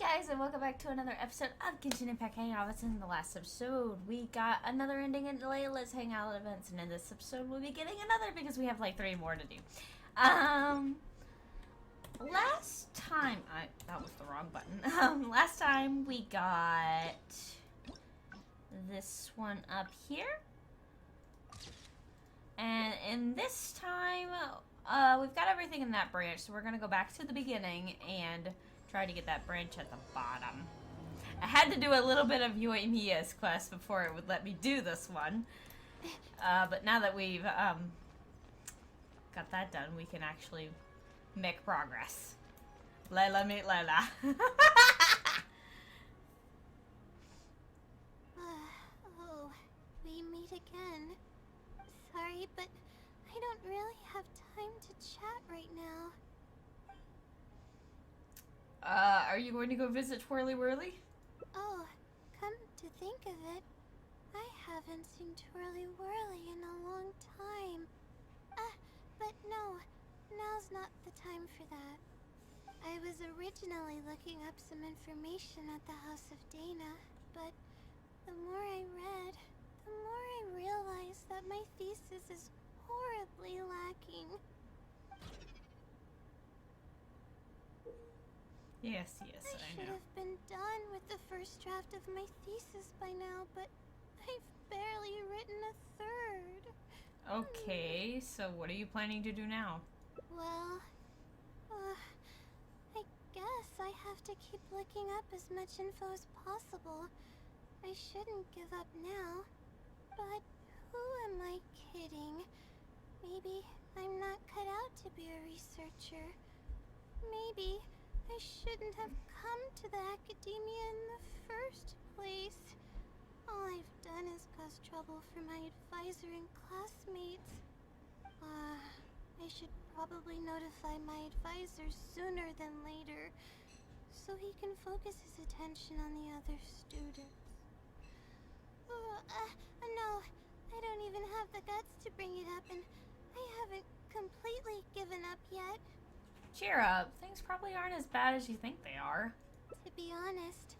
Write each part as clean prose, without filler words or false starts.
guys, and welcome back to another episode of Genshin Impact Hangout. What's in the last episode? We got another ending in Layla's Hangout events, and in this episode we'll be getting another because we have like 3 more to do. Last time, that was the wrong button. Last time we got this one up here. And in this time, we've got everything in that branch, so we're going to go back to the beginning and try to get that branch at the bottom. I had to do a little bit of Yoimiya's quest before it would let me do this one. But now that we've got that done, we can actually make progress. Layla meet Layla. Oh, we meet again. Sorry, but I don't really have time to chat right now. Are you going to go visit Twirly Whirly? Oh, come to think of it, I haven't seen Twirly Whirly in a long time. But no, now's not the time for that. I was originally looking up some information at the House of Dana, but the more I read, the more I realized that my thesis is horribly lacking. Yes, I I should know. have been done with the first draft of my thesis by now, but I've barely written a third. Okay, so what are you planning to do now? Well, I guess I have to keep looking up as much info as possible. I shouldn't give up now, but who am I kidding? Maybe I'm not cut out to be a researcher. Maybe I shouldn't have come to the academia in the first place. All I've done is cause trouble for my advisor and classmates. I should probably notify my advisor sooner than later, so he can focus his attention on the other students. No, I don't even have the guts to bring it up, and I haven't completely given up yet. Cheer up. Things probably aren't as bad as you think they are. To be honest,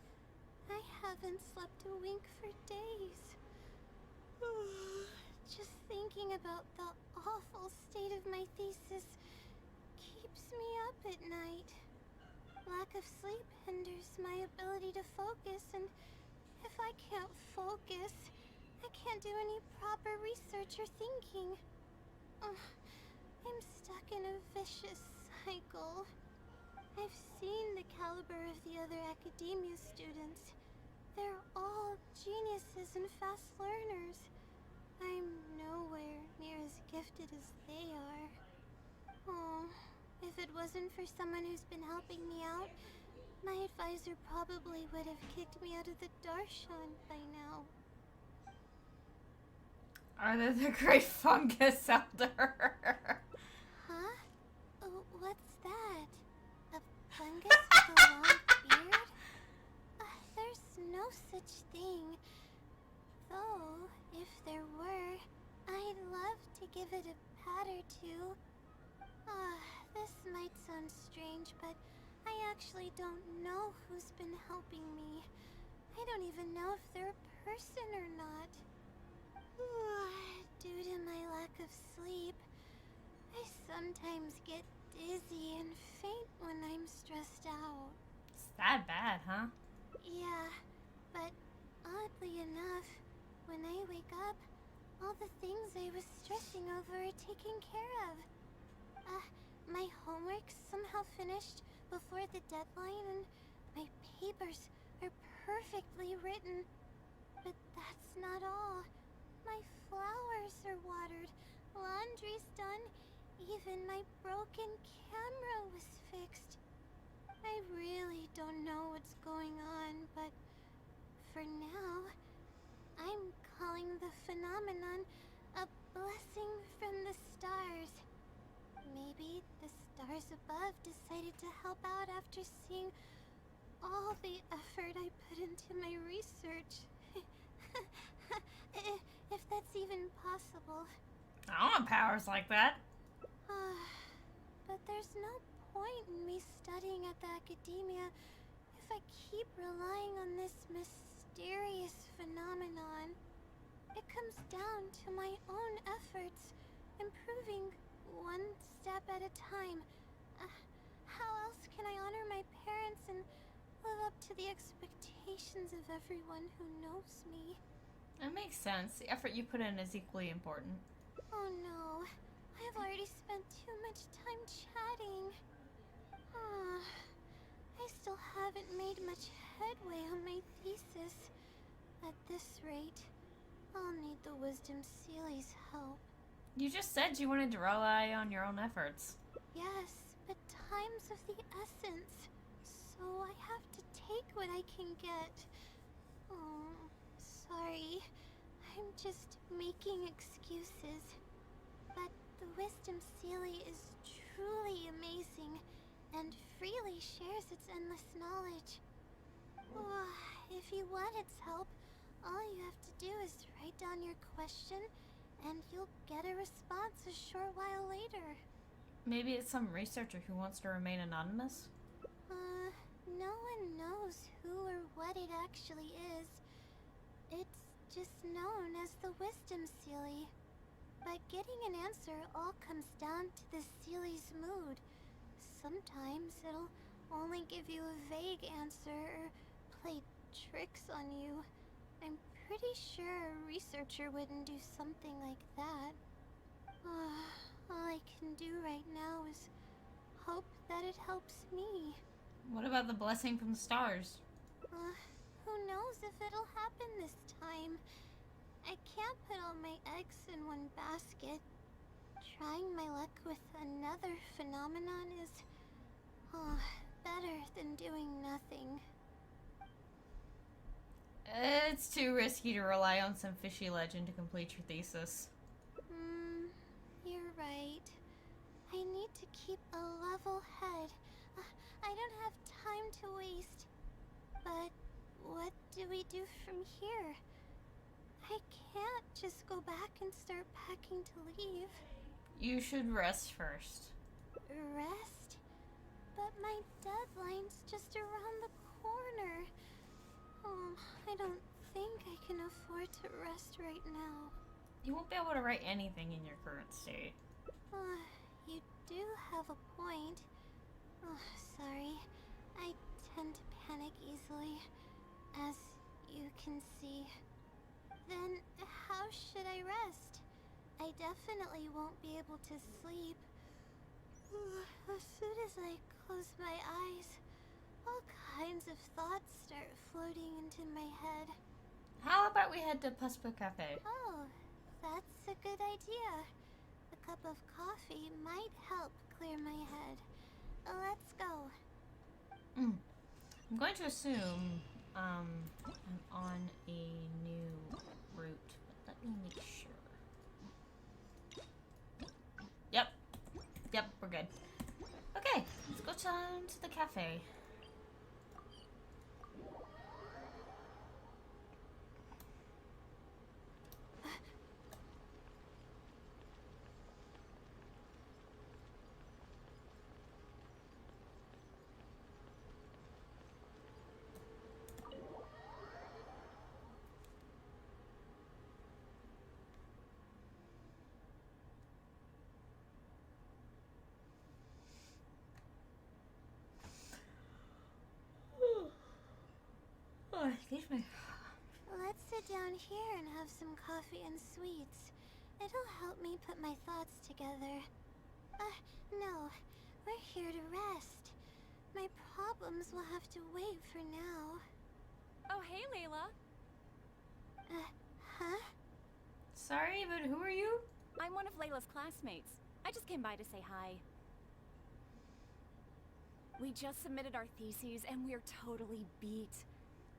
I haven't slept a wink for days. Just thinking about the awful state of my thesis keeps me up at night. Lack of sleep hinders my ability to focus, and if I can't focus, I can't do any proper research or thinking. I'm stuck in a vicious cycle. I've seen the caliber of the other academia students. They're all geniuses and fast learners. I'm nowhere near as gifted as they are. Oh, if it wasn't for someone who's been helping me out, my advisor probably would have kicked me out of the Darshan by now. Are there the great fungus elder? Huh? Oh, what's that? A fungus with a long beard? There's no such thing. Though, if there were, I'd love to give it a pat or two. This might sound strange, but I actually don't know who's been helping me. I don't even know if they're a person or not. Due to my lack of sleep, I sometimes get dizzy and faint when I'm stressed out. It's that bad, huh? Yeah, but oddly enough, when I wake up, all the things I was stressing over are taken care of. My homework's somehow finished before the deadline, and my papers are perfectly written. But that's not all. My flowers are watered, laundry's done, even my broken camera was fixed. I really don't know what's going on, but for now, I'm calling the phenomenon a blessing from the stars. Maybe the stars above decided to help out after seeing all the effort I put into my research. If that's even possible. I don't want powers like that. But there's no point in me studying at the academia if I keep relying on this mysterious phenomenon, it comes down to my own efforts, improving one step at a time. How else can I honor my parents and live up to the expectations of everyone who knows me? That makes sense. The effort you put in is equally important. Oh no, I've already spent too much time chatting. I still haven't made much headway on my thesis. At this rate, I'll need the Wisdom Sealy's help. You just said you wanted to rely on your own efforts. Yes, but time's of the essence, so I have to take what I can get. Oh, sorry. I'm just making excuses. But the Wisdom Sealy is truly amazing and freely shares its endless knowledge. Oh, if you want its help, all you have to do is write down your question and you'll get a response a short while later. Maybe it's some researcher who wants to remain anonymous? No one knows who or what it actually is. It's just known as the Wisdom Sealy. But getting an answer all comes down to the Sealy's mood. Sometimes it'll only give you a vague answer or play tricks on you. I'm pretty sure a researcher wouldn't do something like that. All I can do right now is hope that it helps me. What about the blessing from the stars? Who knows if it'll happen this time? I can't put all my eggs in one basket. Trying my luck with another phenomenon is better than doing nothing. It's too risky to rely on some fishy legend to complete your thesis. You're right. I need to keep a level head. I don't have time to waste. But what do we do from here? I can't just go back and start packing to leave. You should rest first. Rest? But my deadline's just around the corner. I don't think I can afford to rest right now. You won't be able to write anything in your current state. You do have a point. Sorry. I tend to panic easily, as you can see. Then how should I rest? I definitely won't be able to sleep. As soon as I close my eyes, all kinds of thoughts start floating into my head. How about we head to Puspa Cafe? Oh, that's a good idea. A cup of coffee might help clear my head. Let's go. I'm going to assume I'm on a new route, but let me make sure. Yep, we're good. Okay, let's go down to the cafe. Oh, excuse me. Let's sit down here and have some coffee and sweets. It'll help me put my thoughts together. No. We're here to rest. My problems will have to wait for now. Oh, hey, Layla. Huh? Sorry, but who are you? I'm one of Layla's classmates. I just came by to say hi. We just submitted our theses and we're totally beat.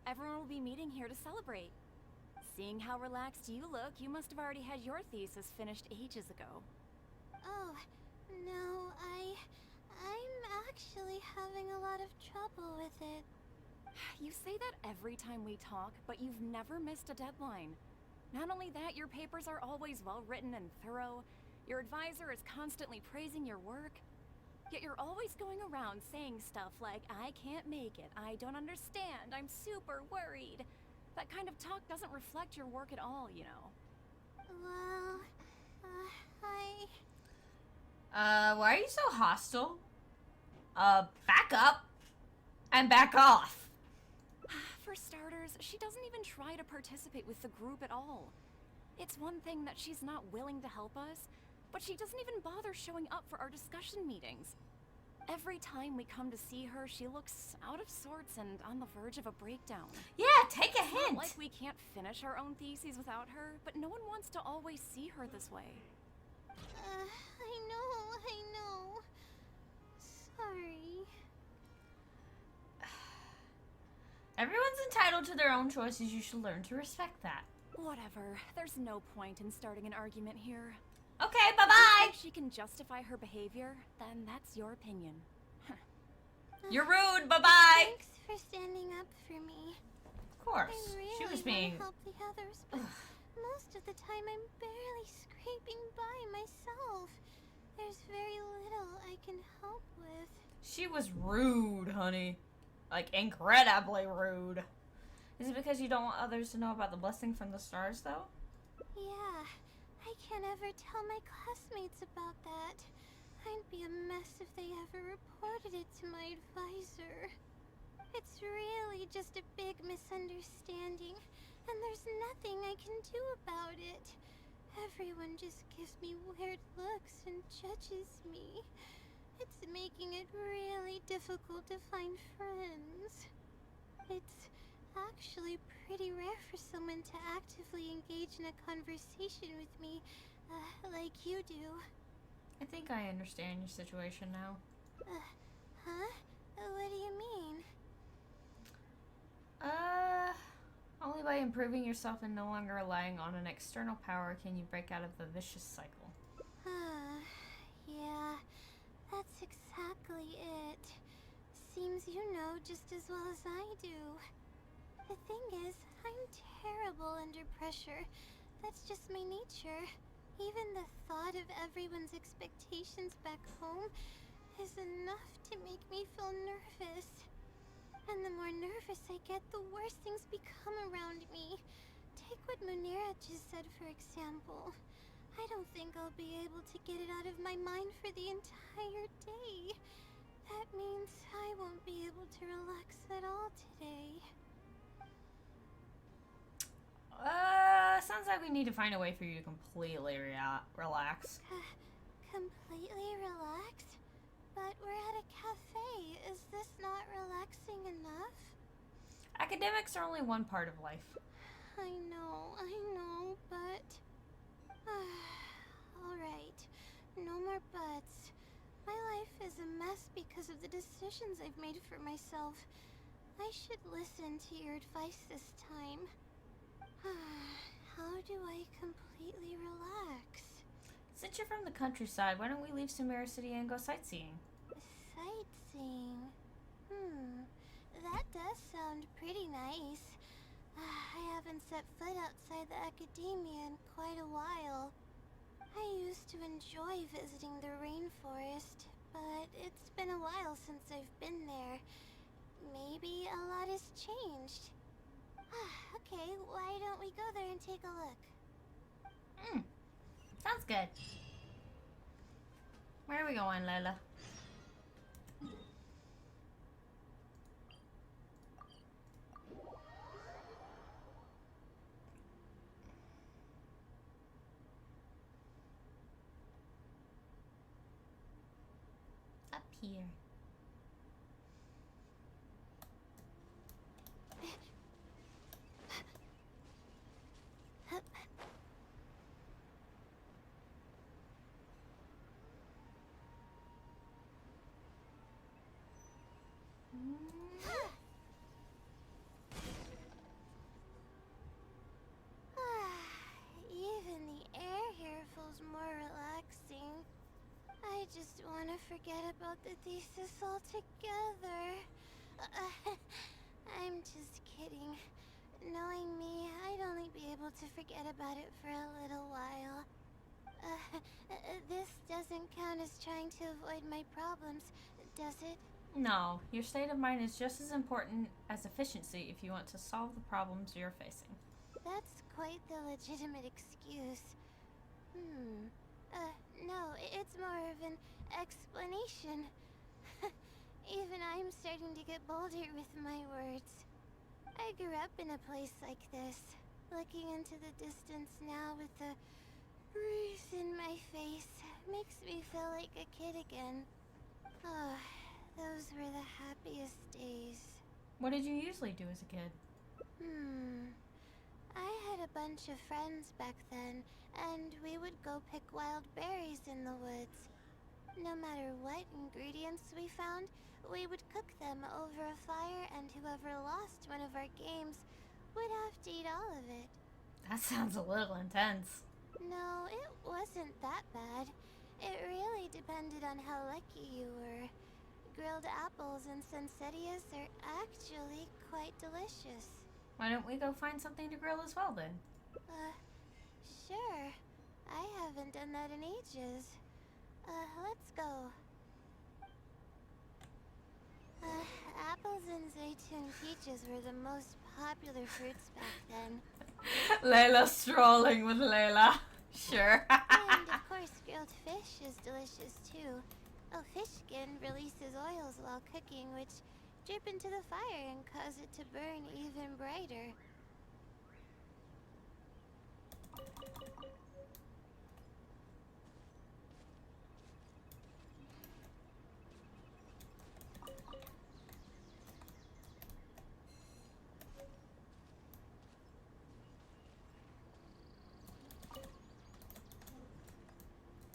Everyone will be meeting here to celebrate. Seeing how relaxed you look, you must have already had your thesis finished ages ago. Oh, no, I'm actually having a lot of trouble with it. You say that every time we talk, but you've never missed a deadline. Not only that, your papers are always well written and thorough. Your advisor is constantly praising your work. Yet you're always going around saying stuff like, I can't make it, I don't understand, I'm super worried. That kind of talk doesn't reflect your work at all, you know. Well, why are you so hostile? Back up and back off. For starters, she doesn't even try to participate with the group at all. It's one thing that she's not willing to help us, but she doesn't even bother showing up for our discussion meetings. Every time we come to see her, she looks out of sorts and on the verge of a breakdown. Yeah, take a It's not hint. like we can't finish our own theses without her, but no one wants to always see her this way. I know. Sorry. Everyone's entitled to their own choices. You should learn to respect that. Whatever. There's no point in starting an argument here. Okay, bye-bye. If she can justify her behavior, then that's your opinion. You're rude. Bye-bye. Thanks for standing up for me. Of course. I really She was want being... to help the others, but most of the time I'm barely scraping by myself. There's very little I can help with. She was rude, honey. Like, incredibly rude. Is it because you don't want others to know about the blessing from the stars, though? Yeah, I can't ever tell my classmates about that. I'd be a mess if they ever reported it to my advisor. It's really just a big misunderstanding, and there's nothing I can do about it. Everyone just gives me weird looks and judges me. It's making it really difficult to find friends. It's actually pretty rare for someone to actively engage in a conversation with me, like you do. I think I understand your situation now. Huh? What do you mean? Only by improving yourself and no longer relying on an external power can you break out of the vicious cycle. Yeah, that's exactly it. Seems you know just as well as I do. The thing is, I'm terrible under pressure. That's just my nature. Even the thought of everyone's expectations back home is enough to make me feel nervous. And the more nervous I get, the worse things become around me. Take what Munera just said, for example. I don't think I'll be able to get it out of my mind for the entire day. That means I won't be able to relax at all today. Sounds like we need to find a way for you to completely relax. Completely relax? But we're at a cafe. Is this not relaxing enough? Academics are only one part of life. I know, but... Alright, no more buts. My life is a mess because of the decisions I've made for myself. I should listen to your advice this time. How do I completely relax? Since you're from the countryside, why don't we leave Sumeru City and go sightseeing? Sightseeing? That does sound pretty nice. I haven't set foot outside the academia in quite a while. I used to enjoy visiting the rainforest, but it's been a while since I've been there. Maybe a lot has changed. Okay, why don't we go there and take a look? Sounds good. Where are we going, Layla? Up here. Even the air here feels more relaxing. I just want to forget about the thesis altogether. I'm just kidding. Knowing me, I'd only be able to forget about it for a little while. This doesn't count as trying to avoid my problems, does it? No, your state of mind is just as important as efficiency if you want to solve the problems you're facing. That's quite the legitimate excuse. No, it's more of an explanation. Even I'm starting to get bolder with my words. I grew up in a place like this. Looking into the distance now with the breeze in my face makes me feel like a kid again. Oh, those were the happiest days. What did you usually do as a kid? I had a bunch of friends back then, and we would go pick wild berries in the woods. No matter what ingredients we found, we would cook them over a fire, and whoever lost one of our games would have to eat all of it. That sounds a little intense. No, it wasn't that bad. It really depended on how lucky you were. Grilled apples and sunsettias are actually quite delicious. Why don't we go find something to grill as well then? Sure. I haven't done that in ages. Let's go. Apples and zaytun peaches were the most popular fruits back then. Layla strolling with Layla. Sure. And of course, grilled fish is delicious too. Oh, fish skin releases oils while cooking, which drip into the fire and cause it to burn even brighter.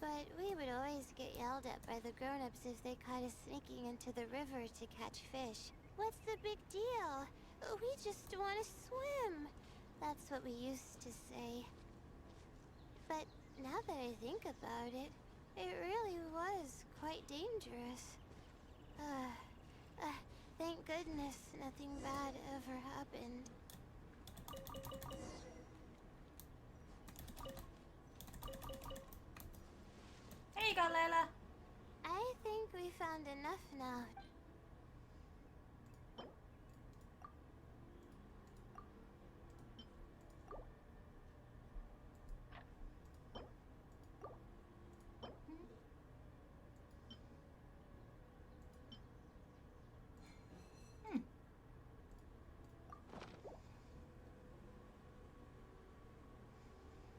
But we would always get yelled at by the grown-ups if they caught us sneaking into the river to catch fish. What's the big deal? We just want to swim. That's what we used to say. But now that I think about it, it really was quite dangerous. Thank goodness nothing bad ever happened. There you go, Layla. I think we found enough now.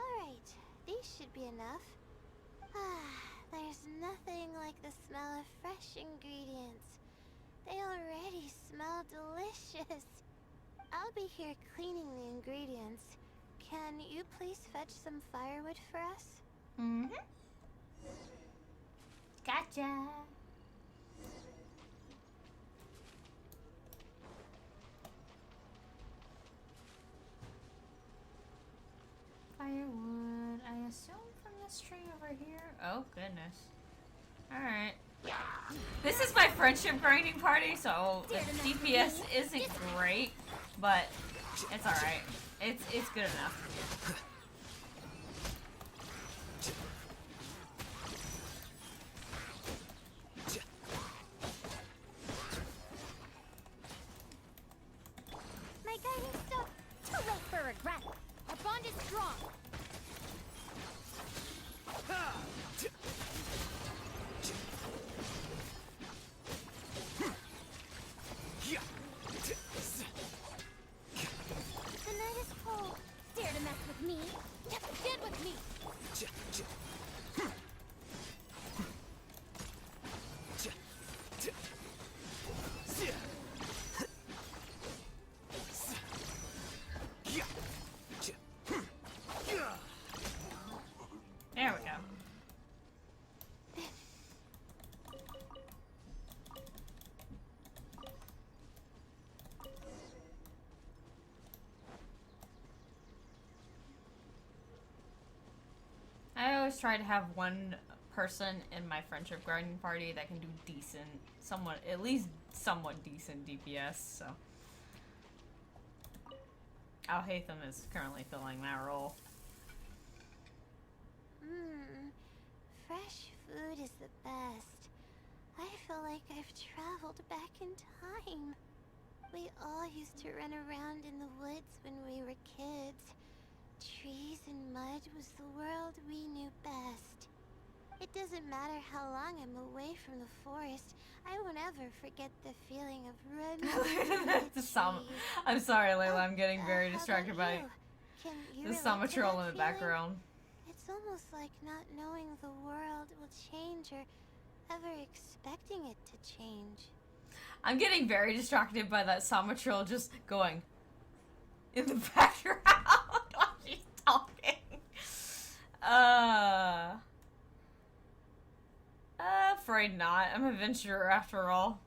Alright, these should be enough. There's nothing like the smell of fresh ingredients. They already smell delicious. I'll be here cleaning the ingredients. Can you please fetch some firewood for us? Mm-hmm. Gotcha. Firewood, I assume from this tree over here. Oh, goodness. Alright. This is my friendship grinding party, so the DPS isn't great, but it's alright. It's good enough. My guiding star. Too late for regret. Our bond is strong. The night is cold. Dare to mess with me? Get with me. There we go. I always try to have one person in my friendship grinding party that can do decent, at least somewhat decent DPS, so. Alhaitham is currently filling that role. fresh food is the best. I feel like I've traveled back in time. We all used to run around in the woods when we were kids. Trees and mud was the world we knew best. It doesn't matter how long I'm away from the forest, I won't ever forget the feeling of running through the trees. I'm sorry, Layla, I'm getting very How distracted about by you? Can you the relate summer to troll that in the feeling? background. It's almost like not knowing the world will change or ever expecting it to change. I'm getting very distracted by that summer troll just going in the background while she's talking. Afraid not. I'm a adventurer after all.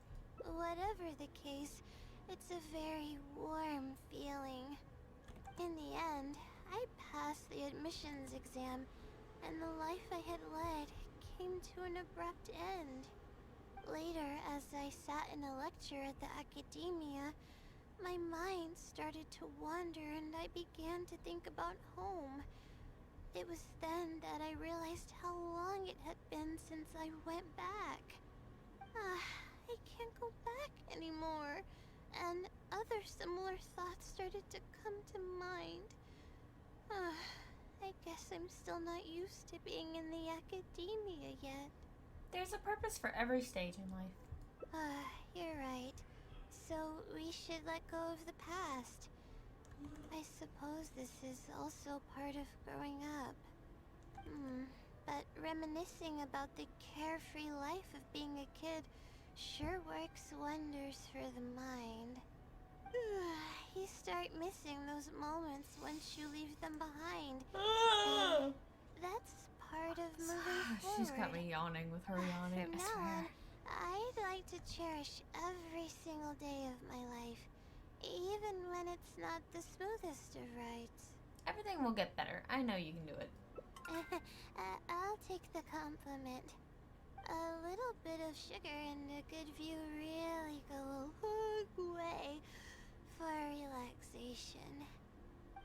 Whatever the case, it's a very warm feeling. In the end, I passed the admissions exam, and the life I had led came to an abrupt end. Later, as I sat in a lecture at the academia, my mind started to wander and I began to think about home. It was then that I realized how long it had been since I went back. I can't go back anymore. And other similar thoughts started to come to mind. I guess I'm still not used to being in the academia yet. There's a purpose for every stage in life. You're right. So we should let go of the past. I suppose this is also part of growing up. But reminiscing about the carefree life of being a kid sure works wonders for the mind. You start missing those moments once you leave them behind. And that's part of moving forward. She's got me yawning with her yawning, From I now on, swear. I'd like to cherish every single day of my life, even when it's not the smoothest of rides. Everything will get better. I know you can do it. I'll take the compliment. A little bit of sugar and a good view really go a long way for relaxation.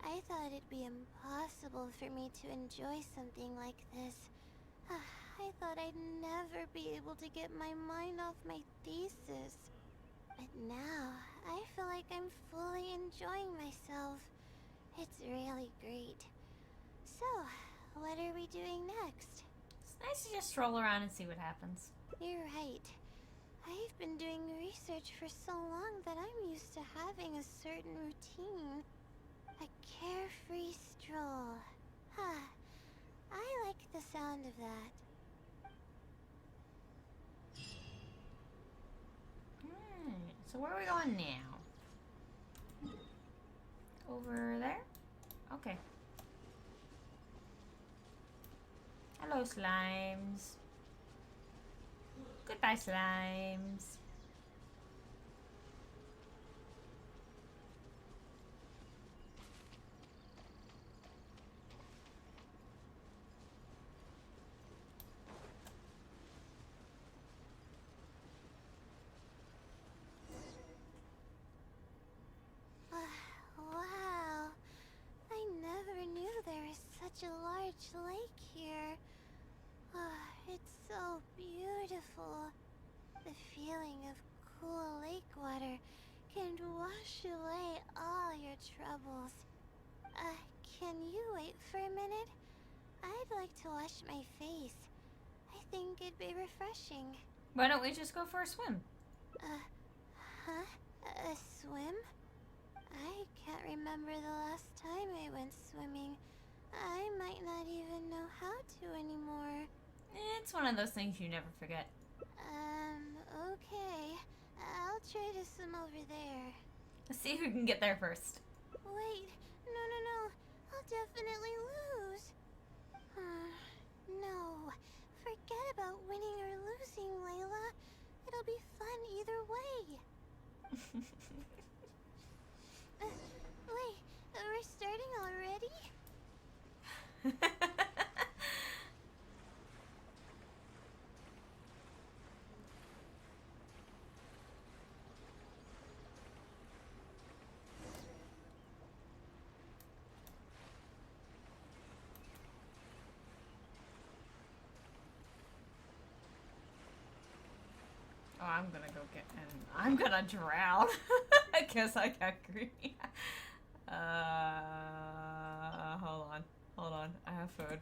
I thought it'd be impossible for me to enjoy something like this. I thought I'd never be able to get my mind off my thesis. But now, I feel like I'm fully enjoying myself. It's really great. So, what are we doing next? It's nice to just stroll around and see what happens. You're right. I've been doing research for so long that I'm used to having a certain routine. A carefree stroll. I like the sound of that. So where are we going now? Over there? Okay. Hello, slimes. Goodbye, slimes. Wow. I never knew there was such a large lake here. It's so beautiful. The feeling of cool lake water can wash away all your troubles. Can you wait for a minute? I'd like to wash my face. I think it'd be refreshing. Why don't we just go for a swim? A swim? I can't remember the last time I went swimming. I might not even know how to anymore. It's one of those things you never forget. Okay. I'll try to swim over there. Let's see who can get there first. Wait, no. I'll definitely lose. No. Forget about winning or losing, Layla. It'll be fun either way. Wait, we're starting already? I'm gonna go get and I'm gonna drown. I guess I got greedy. Hold on. I have food.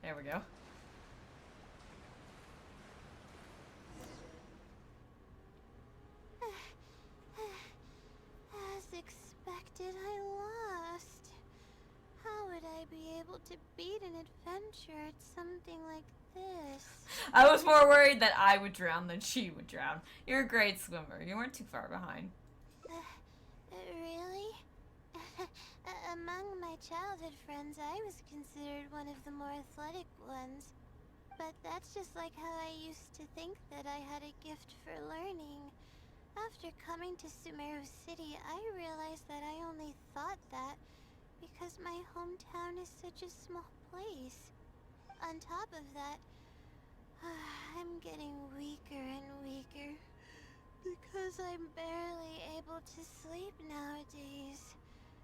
There we go. As expected, I lost. How would I be able to beat an adventure at something like this? I was more worried that I would drown than she would drown. You're a great swimmer. You weren't too far behind. Really? Among my childhood friends, I was considered one of the more athletic ones. But that's just like how I used to think that I had a gift for learning. After coming to Sumeru City, I realized that I only thought that because my hometown is such a small place. On top of that, I'm getting weaker and weaker because I'm barely able to sleep nowadays.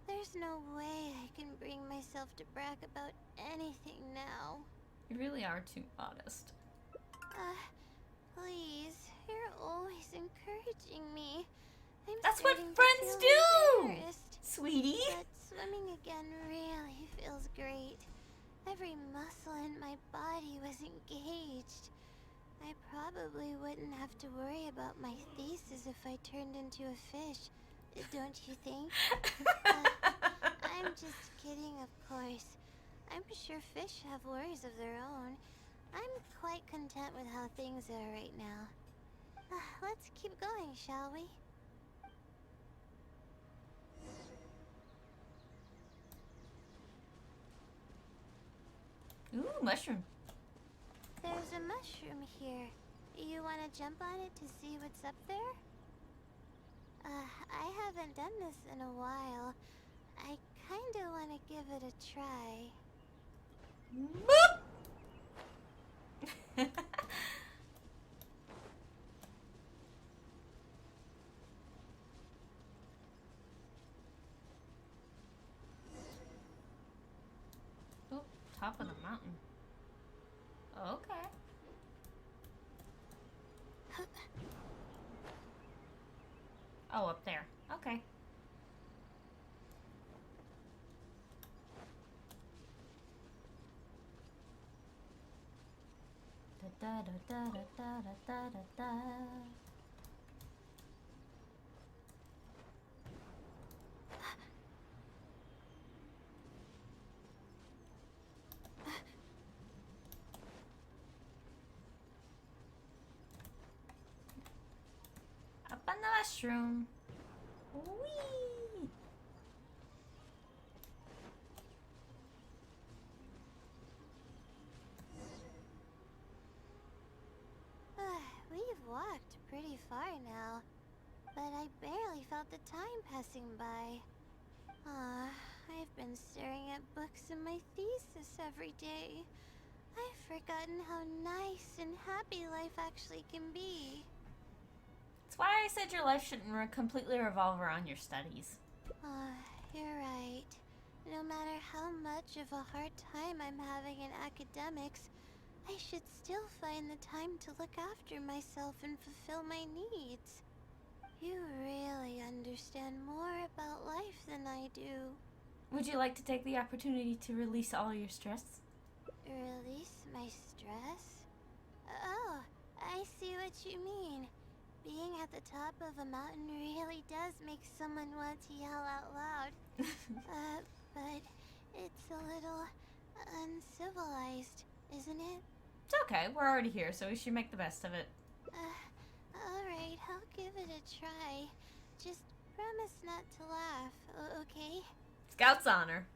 There's no way I can bring myself to brag about anything now. You really are too modest. Please, you're always encouraging me. That's what starting to friends feel do! embarrassed. Sweetie! But swimming again really feels great. Every muscle in my body was engaged. I probably wouldn't have to worry about my thesis if I turned into a fish, don't you think? I'm just kidding, of course. I'm sure fish have worries of their own. I'm quite content with how things are right now. Let's keep going, shall we? Ooh, mushroom. There's a mushroom here. You want to jump on it to see what's up there? I haven't done this in a while. I kinda want to give it a try. Boop! Oh, top of the mountain. Okay. Oh, up there. Okay. Da da da da da da da da. Up on the mushroom. Whee! We've walked pretty far now, but I barely felt the time passing by. I've been staring at books in my thesis every day. I've forgotten how nice and happy life actually can be. That's why I said your life shouldn't completely revolve around your studies. You're right. No matter how much of a hard time I'm having in academics, I should still find the time to look after myself and fulfill my needs. You really understand more about life than I do. Would you like to take the opportunity to release all your stress? Release my stress? Oh, I see what you mean. Being at the top of a mountain really does make someone want to yell out loud. But it's a little uncivilized, isn't it? It's okay. We're already here, so we should make the best of it. Alright, I'll give it a try. Just promise not to laugh, okay? Scout's honor.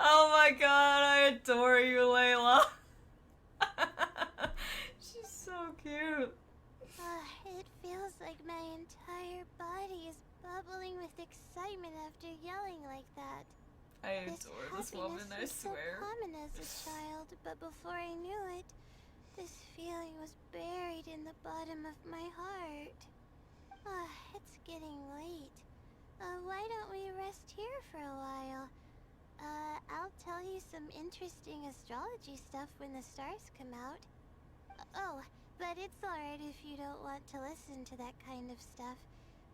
Oh my god, I adore you, Layla. She's so cute. It feels like my entire body is bubbling with excitement after yelling like that. I adore this woman, I was swear. so common as a child, but before I knew it, this feeling was buried in the bottom of my heart. It's getting late. Why don't we rest here for a while? I'll tell you some interesting astrology stuff when the stars come out. Oh, but it's alright if you don't want to listen to that kind of stuff.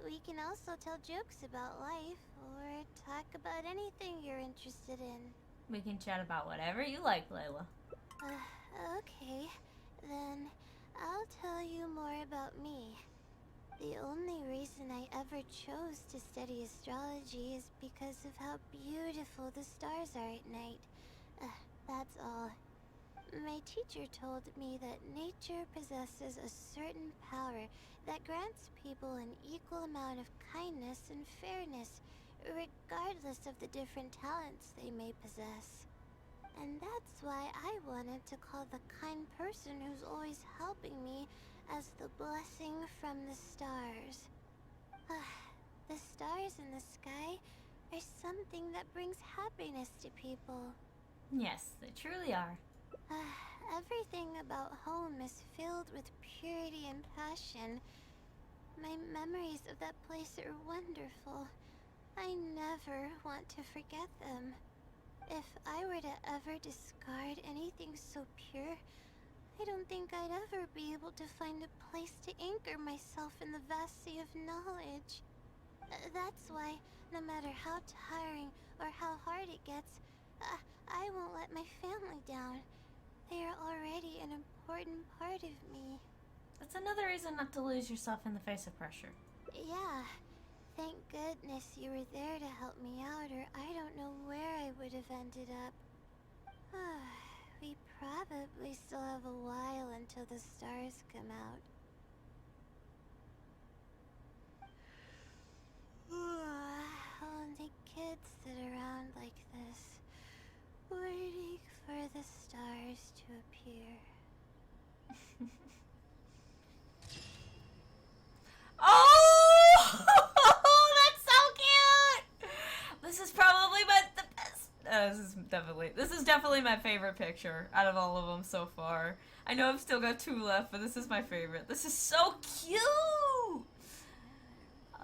We can also tell jokes about life, or talk about anything you're interested in. We can chat about whatever you like, Layla. Okay. Then I'll tell you more about me. The only reason I ever chose to study astrology is because of how beautiful the stars are at night. That's all. My teacher told me that nature possesses a certain power that grants people an equal amount of kindness and fairness, regardless of the different talents they may possess. And that's why I wanted to call the kind person who's always helping me as the blessing from the stars. The stars in the sky are something that brings happiness to people. Yes, they truly are. Everything about home is filled with purity and passion. My memories of that place are wonderful. I never want to forget them. If I were to ever discard anything so pure, I don't think I'd ever be able to find a place to anchor myself in the vast sea of knowledge. That's why, no matter how tiring or how hard it gets, I won't let my family down. They are already an important part of me. That's another reason not to lose yourself in the face of pressure. Yeah. Thank goodness you were there to help me out, or I don't know where I would have ended up. We probably still have a while until the stars come out. Only kids sit around like this, waiting for the stars to appear. Oh! That's so cute! This is probably the best. This is definitely my favorite picture out of all of them so far. I know I've still got 2 left, but this is my favorite. This is so cute!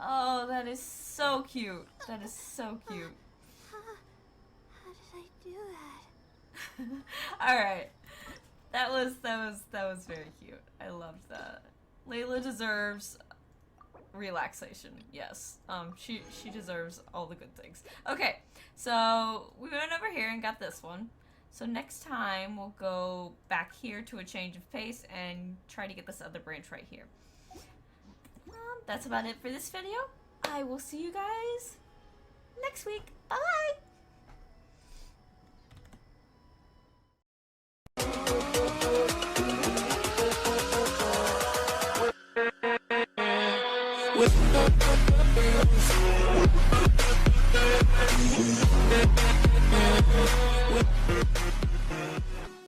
Oh, that is so cute. That is so cute. How did I do that? Alright. That was very cute. I loved that. Layla deserves relaxation. Yes. She deserves all the good things. Okay. So we went over here and got this one. So next time we'll go back here to a change of pace and try to get this other branch right here. That's about it for this video. I will see you guys next week. Bye! With